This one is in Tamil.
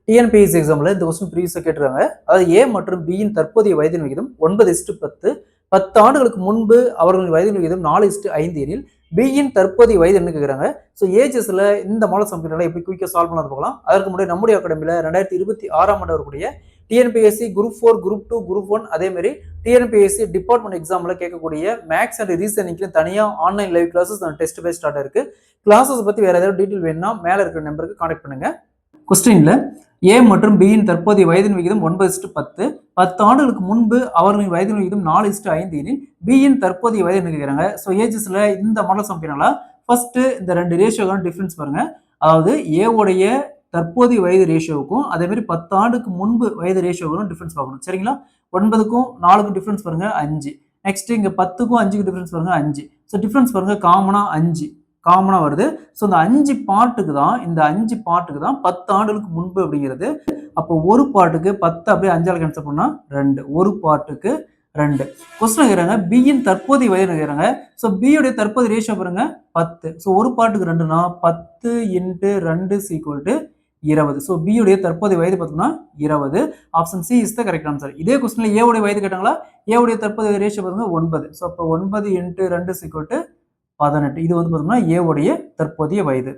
டிஎன்பிஎஸ்சி எக்ஸாம்ல இந்த கொஸ்டின் ப்ரீவியஸாக கேட்டிருக்காங்க. அதாவது ஏ மற்றும் பியின் தற்போதைய வயதின் விகிதம் 9:10. 10 ஆண்டுகளுக்கு முன்பு அவர்களின் வயதின் விகிதம் 4:5 எனில் பியின் தற்போதைய வயது என்ன கேட்குறாங்க. ஸோ ஏஜஸ்ல இந்த மாடல் சம்கிட்ட எப்படி குயிக்காக சால்வ் பண்ணலாம் பார்க்கலாம். அதற்கு முன்னாடி நம்முடைய அகாடமியில் 2026 ஆண்டு வரக்கூடிய டிஎன்பிஎஸ்சி குரூப் 4, குரூப் 2, குரூப் 1 அதே மாதிரி டிஎன்பிஎஸ்சி டிபார்ட்மெண்ட் எக்ஸாம்ல கேட்கக்கூடிய மேக்ஸ் அண்ட் ரீசனிங்க்கு தனியாக online live classes and test base start இருக்கு. கிளாஸஸ் பத்தி வேற ஏதாவது டீட்டெயில் வேணும்னா மேல இருக்கிற நம்பருக்கு கான்டாக்ட் பண்ணுங்க. கொஸ்டின்ல ஏ மற்றும் பியின் தற்போதைய வயதின் விகிதம் 9:10. 10 ஆண்டுகளுக்கு முன்பு அவர்களின் வயதின் விகிதம் 4:5 எனில் பியின் தற்போதைய வயது என்ன கேட்கிறாங்க. ஸோ ஏஜஸ்ல இந்த மாடல் சம்பினால ஃபர்ஸ்ட் இந்த ரெண்டு ரேஷியோக்கான டிஃபரன்ஸ் பாருங்க. அதாவது ஏ உடைய தற்போதைய வயது ரேஷியோவுக்கும் அதே மாதிரி 10 ஆண்டுக்கு முன்பு வயது ரேஷியோவுக்கும் டிஃபரன்ஸ் பார்க்கணும். சரிங்களா? 9க்கும் 4க்கும் டிஃபரன்ஸ் பாருங்க 5. நெக்ஸ்ட் இங்க 10க்கும் 5க்கும் டிஃபரன்ஸ் பாருங்க 5. ஸோ டிஃபரன்ஸ் பாருங்க காமனா 5 காமனா வருது. ஸோ இந்த 5 பார்ட்டுக்கு தான் 10 ஆண்டுகளுக்கு முன்பு அப்படிங்கிறது. அப்போ ஒரு பார்ட்டுக்கு 10 அப்படியே 5ஆல் கேன்சல் பண்ணா 2. ஒரு பார்ட்டுக்கு 2. கொஸ்டின் கேட்குறாங்க பியின் தற்போதைய வயது கேட்குறாங்க. ஸோ பியோடைய தற்போதைய ரேஷியோ பாருங்க 10. ஸோ ஒரு பார்ட்டுக்கு 2னா 10 × 2 = 20. ஸோ பியோடைய தற்போதைய வயது பார்த்தோம்னா 20. Option C is the correct answer. இதே கொஸ்டின்ல ஏ உடைய வயது கேட்டாங்களா. ஏ உடைய தற்போதைய ரேஷியோ பாருங்க 9. ஸோ அப்போ 9 × 2 = 18. இது வந்து பார்த்தோம்னா ஏ உடைய தற்போதைய வயது.